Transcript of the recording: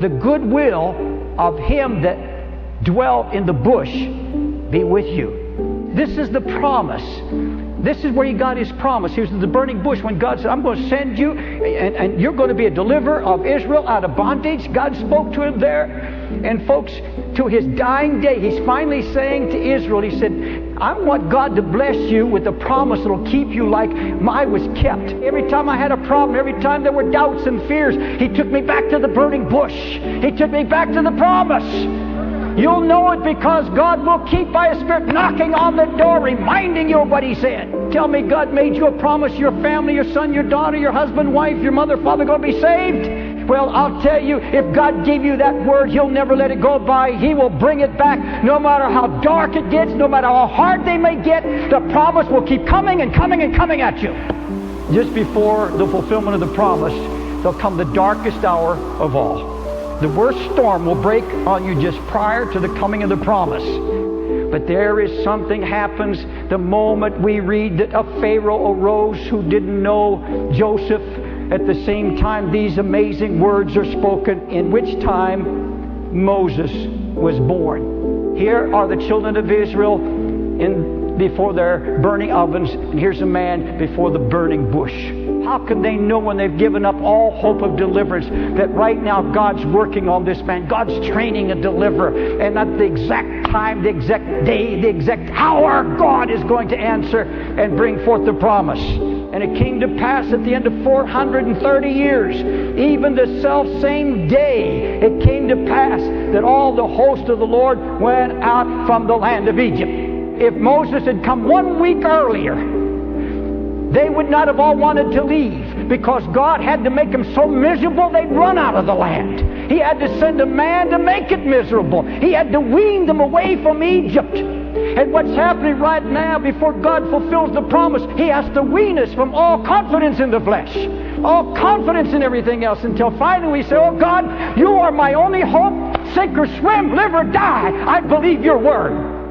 the goodwill of him that dwelt in the bush be with you. This is the promise. This is where he got his promise. He was in the burning bush when God said, I'm going to send you, and you're going to be a deliverer of Israel out of bondage. God spoke to him there. And folks, to his dying day, he's finally saying to Israel, he said, I want God to bless you with a promise that will keep you like I was kept. Every time I had a problem, every time there were doubts and fears, he took me back to the burning bush. He took me back to the promise. You'll know it because God will keep by His Spirit knocking on the door, reminding you of what He said. Tell me God made you a promise, your family, your son, your daughter, your husband, wife, your mother, father going to be saved? Well, I'll tell you, if God gave you that word, He'll never let it go by. He will bring it back no matter how dark it gets, no matter how hard they may get. The promise will keep coming and coming and coming at you. Just before the fulfillment of the promise, there'll come the darkest hour of all. The worst storm will break on you just prior to the coming of the promise. But there is something happens the moment we read that a Pharaoh arose who didn't know Joseph. At the same time, these amazing words are spoken, in which time Moses was born. Here are the children of Israel before their burning ovens, and here's a man before the burning bush. How can they know when they've given up all hope of deliverance that right now God's working on this man? God's training a deliverer, and at the exact time, the exact day, the exact hour, God is going to answer and bring forth the promise. And it came to pass at the end of 430 years, even the self-same day, it came to pass that all the host of the Lord went out from the land of Egypt. If Moses had come 1 week earlier, they would not have all wanted to leave, because God had to make them so miserable they'd run out of the land. He had to send a man to make it miserable. He had to wean them away from Egypt. And what's happening right now, before God fulfills the promise, He has to wean us from all confidence in the flesh, all confidence in everything else, until finally we say, oh God, You are my only hope. Sink or swim, live or die, I believe Your word.